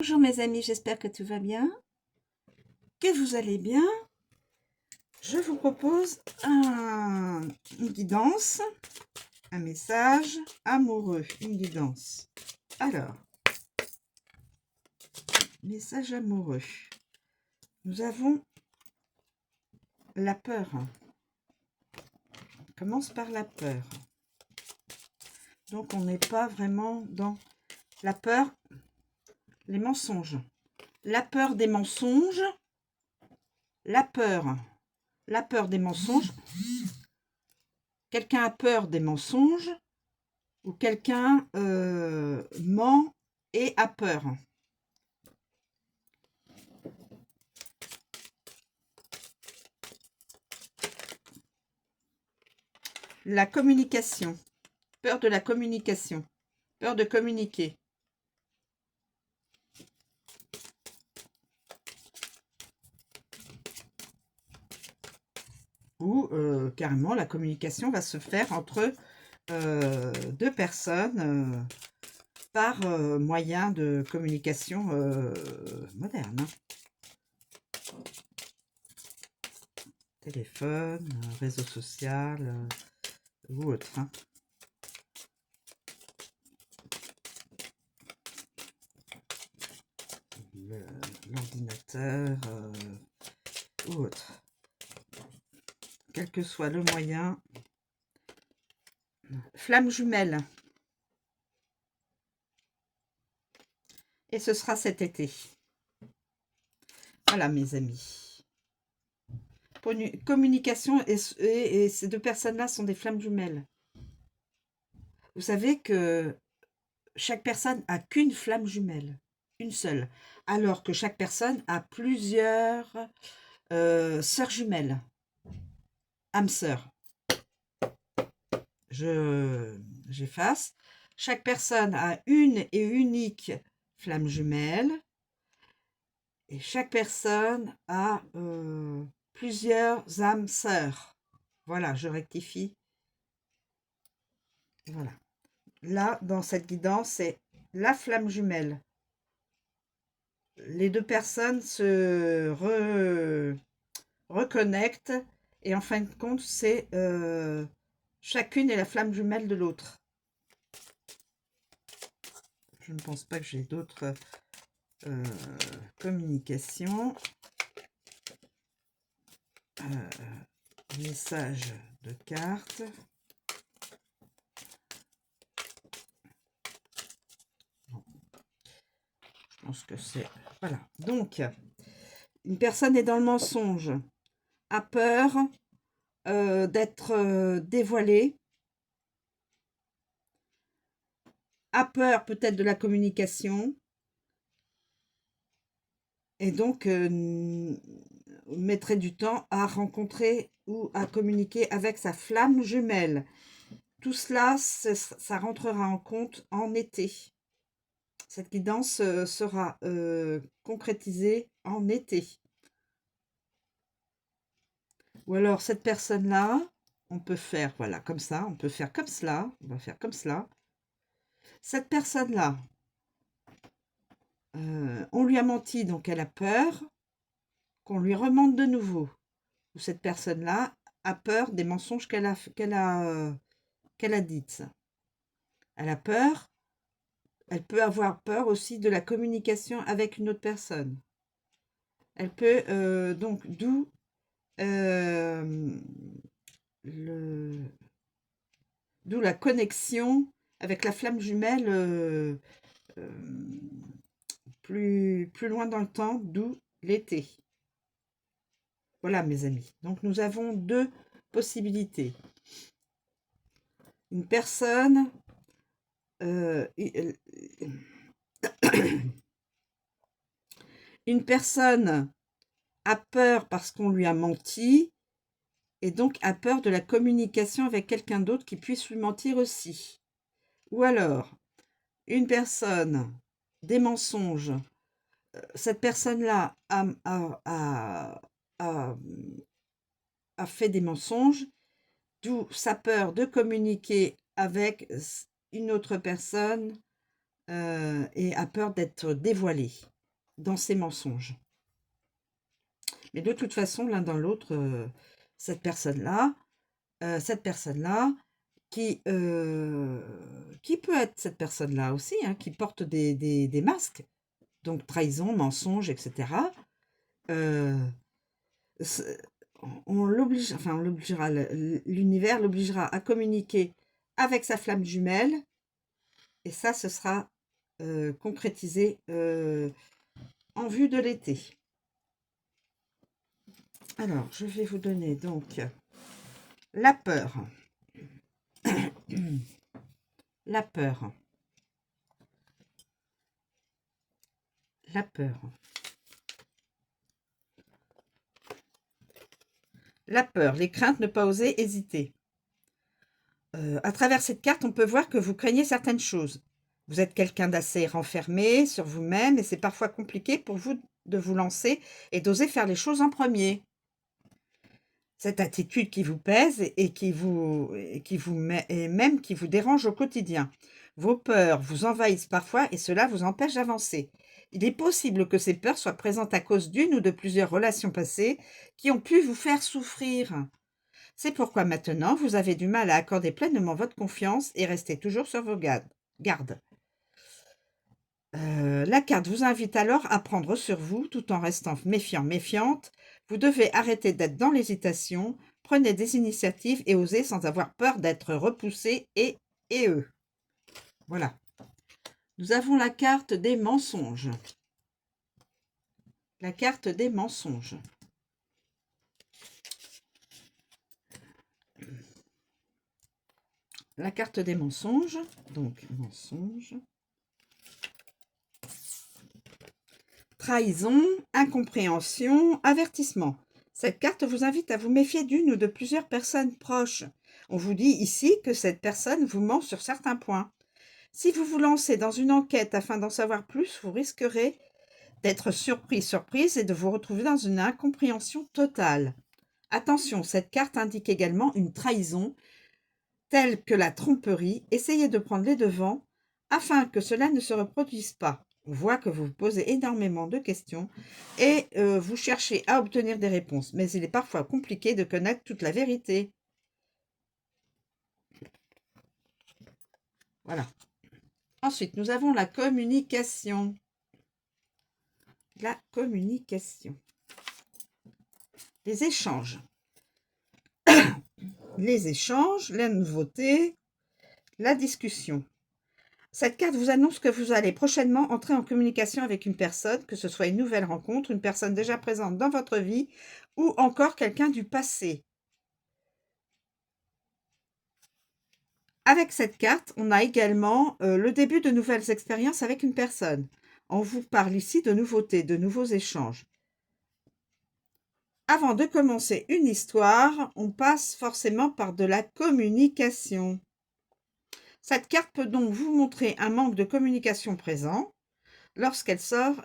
Bonjour mes amis, j'espère que tout va bien, que vous allez bien. Je vous propose une guidance, un message amoureux, une guidance. Alors, message amoureux. Nous avons la peur. On commence par la peur. Donc on n'est pas vraiment dans la peur, les mensonges. La peur des mensonges, la peur des mensonges. Quelqu'un a peur des mensonges ou quelqu'un ment et a peur. La communication. Peur de la communication. Peur de communiquer. Ou carrément la communication va se faire entre deux personnes par moyen de communication moderne. Téléphone, réseau social ou autre. L'ordinateur ou autre. Quel que soit le moyen. Flamme jumelle. Et ce sera cet été. Voilà mes amis. Pour une communication, et ces deux personnes-là sont des flammes jumelles. Vous savez que chaque personne a qu'une flamme jumelle, une seule, alors que chaque personne a plusieurs sœurs jumelles, âmes sœurs. J'efface. Chaque personne a une et unique flamme jumelle, et chaque personne a plusieurs âmes sœurs. Voilà, je rectifie. Voilà. Là, dans cette guidance, c'est la flamme jumelle. Les deux personnes se reconnectent et en fin de compte, c'est chacune est la flamme jumelle de l'autre. Je ne pense pas que j'ai d'autres communications. Message de carte. Je pense que c'est... Voilà. Donc, une personne est dans le mensonge, a peur d'être dévoilée, a peur peut-être de la communication, et donc mettrait du temps à rencontrer ou à communiquer avec sa flamme jumelle. Tout cela, ça rentrera en compte en été. Cette guidance sera concrétisée en été. Ou alors cette personne-là, on peut faire, voilà, comme ça, on peut faire comme cela, on va faire comme cela. Cette personne-là, on lui a menti, donc elle a peur qu'on lui remente de nouveau. Ou cette personne-là a peur des mensonges qu'elle a dites. Elle a peur, elle peut avoir peur aussi de la communication avec une autre personne. Elle peut, donc, d'où la connexion avec la flamme jumelle plus loin dans le temps, d'où l'été. Voilà mes amis. Donc nous avons deux possibilités. Une personne une personne a peur parce qu'on lui a menti et donc a peur de la communication avec quelqu'un d'autre qui puisse lui mentir aussi. Ou alors, une personne, des mensonges, cette personne-là a fait des mensonges, d'où sa peur de communiquer avec une autre personne et a peur d'être dévoilé dans ses mensonges. Mais de toute façon, l'un dans l'autre, cette personne-là, qui peut être cette personne-là aussi, hein, qui porte des masques, donc trahison, mensonge, etc. euh, c'est- on l'oblige, enfin on l'obligera, l'univers l'obligera à communiquer avec sa flamme jumelle, et ça, ce sera concrétisé en vue de l'été. Alors, je vais vous donner donc la peur. La peur. La peur. La peur, les craintes, ne pas oser, hésiter. À travers cette carte, on peut voir que vous craignez certaines choses. Vous êtes quelqu'un d'assez renfermé sur vous-même et c'est parfois compliqué pour vous de vous lancer et d'oser faire les choses en premier. Cette attitude qui vous pèse et qui vous et même qui vous dérange au quotidien. Vos peurs vous envahissent parfois et cela vous empêche d'avancer. Il est possible que ces peurs soient présentes à cause d'une ou de plusieurs relations passées qui ont pu vous faire souffrir. C'est pourquoi maintenant vous avez du mal à accorder pleinement votre confiance et rester toujours sur vos gardes. La carte vous invite alors à prendre sur vous tout en restant méfiant, méfiante. Vous devez arrêter d'être dans l'hésitation, prenez des initiatives et osez sans avoir peur d'être repoussé et eux. Voilà. Nous avons la carte des mensonges. La carte des mensonges. La carte des mensonges. Donc, mensonges. Trahison, incompréhension, avertissement. Cette carte vous invite à vous méfier d'une ou de plusieurs personnes proches. On vous dit ici que cette personne vous ment sur certains points. Si vous lancez dans une enquête afin d'en savoir plus, vous risquerez d'être surprise et de vous retrouver dans une incompréhension totale. Attention, cette carte indique également une trahison, telle que la tromperie. Essayez de prendre les devants afin que cela ne se reproduise pas. On voit que vous vous posez énormément de questions et vous cherchez à obtenir des réponses, mais il est parfois compliqué de connaître toute la vérité. Voilà. Ensuite, nous avons la communication. La communication. Les échanges. Les échanges, la nouveauté, la discussion. Cette carte vous annonce que vous allez prochainement entrer en communication avec une personne, que ce soit une nouvelle rencontre, une personne déjà présente dans votre vie ou encore quelqu'un du passé. Avec cette carte, on a également le début de nouvelles expériences avec une personne. On vous parle ici de nouveautés, de nouveaux échanges. Avant de commencer une histoire, on passe forcément par de la communication. Cette carte peut donc vous montrer un manque de communication présent lorsqu'elle sort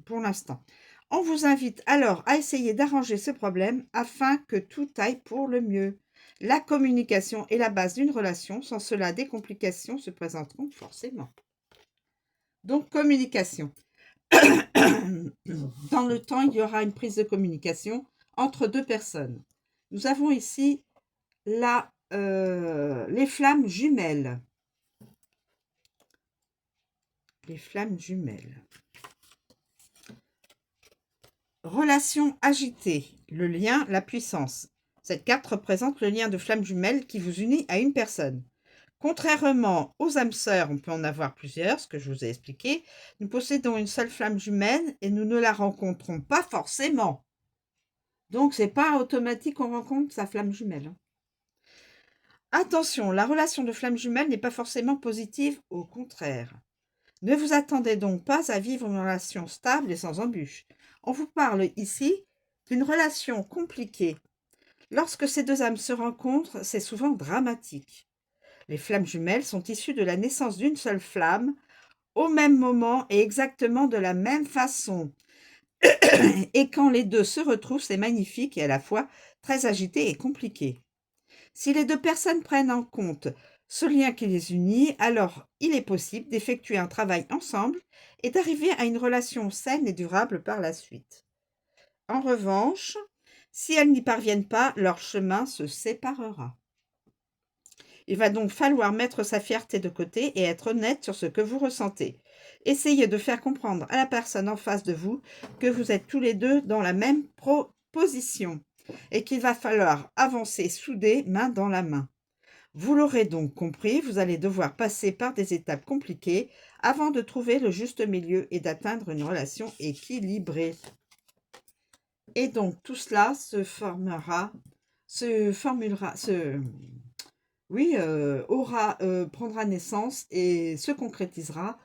pour l'instant. On vous invite alors à essayer d'arranger ce problème afin que tout aille pour le mieux. La communication est la base d'une relation. Sans cela, des complications se présenteront forcément. Donc, communication. Dans le temps, il y aura une prise de communication entre deux personnes. Nous avons ici les flammes jumelles. Les flammes jumelles. Relation agitée, le lien, la puissance. Cette carte représente le lien de flamme jumelle qui vous unit à une personne. Contrairement aux âmes sœurs, on peut en avoir plusieurs, ce que je vous ai expliqué. Nous possédons une seule flamme jumelle et nous ne la rencontrons pas forcément. Donc, c'est pas automatique qu'on rencontre sa flamme jumelle. Attention, la relation de flamme jumelle n'est pas forcément positive, au contraire. Ne vous attendez donc pas à vivre une relation stable et sans embûches. On vous parle ici d'une relation compliquée. Lorsque ces deux âmes se rencontrent, c'est souvent dramatique. Les flammes jumelles sont issues de la naissance d'une seule flamme, au même moment et exactement de la même façon. Et quand les deux se retrouvent, c'est magnifique et à la fois très agité et compliqué. Si les deux personnes prennent en compte ce lien qui les unit, alors il est possible d'effectuer un travail ensemble et d'arriver à une relation saine et durable par la suite. En revanche, si elles n'y parviennent pas, leur chemin se séparera. Il va donc falloir mettre sa fierté de côté et être honnête sur ce que vous ressentez. Essayez de faire comprendre à la personne en face de vous que vous êtes tous les deux dans la même position et qu'il va falloir avancer soudés, main dans la main. Vous l'aurez donc compris, vous allez devoir passer par des étapes compliquées avant de trouver le juste milieu et d'atteindre une relation équilibrée. Et donc tout cela prendra naissance et se concrétisera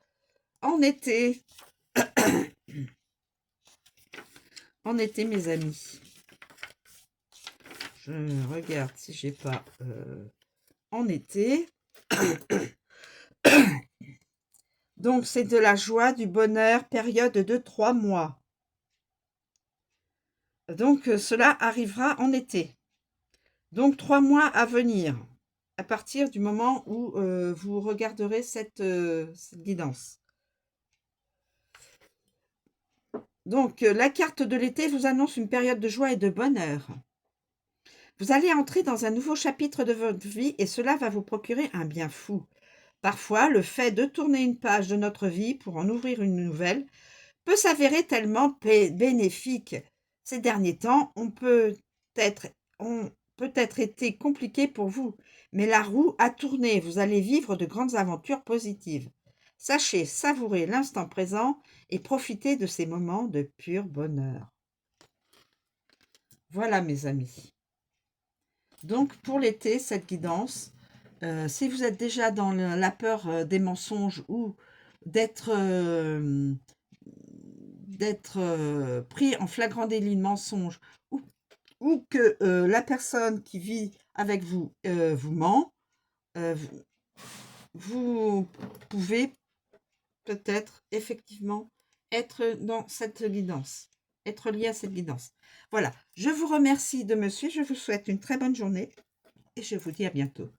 en été. En été, mes amis. Je regarde si j'ai pas en été. Donc, c'est de la joie, du bonheur, période de 3 mois. Donc, cela arrivera en été. Donc, 3 mois à venir, à partir du moment où vous regarderez cette guidance. Donc, la carte de l'été vous annonce une période de joie et de bonheur. Vous allez entrer dans un nouveau chapitre de votre vie et cela va vous procurer un bien fou. Parfois, le fait de tourner une page de notre vie pour en ouvrir une nouvelle peut s'avérer tellement bénéfique. Ces derniers temps ont peut-être été compliqués pour vous, mais la roue a tourné, vous allez vivre de grandes aventures positives. Sachez savourer l'instant présent et profiter de ces moments de pur bonheur. Voilà mes amis. Donc pour l'été, cette guidance, si vous êtes déjà dans la peur des mensonges ou d'être pris en flagrant délit de mensonge ou que la personne qui vit avec vous vous ment, vous pouvez peut-être effectivement être dans cette guidance, être lié à cette guidance. Voilà, je vous remercie de me suivre, je vous souhaite une très bonne journée et je vous dis à bientôt.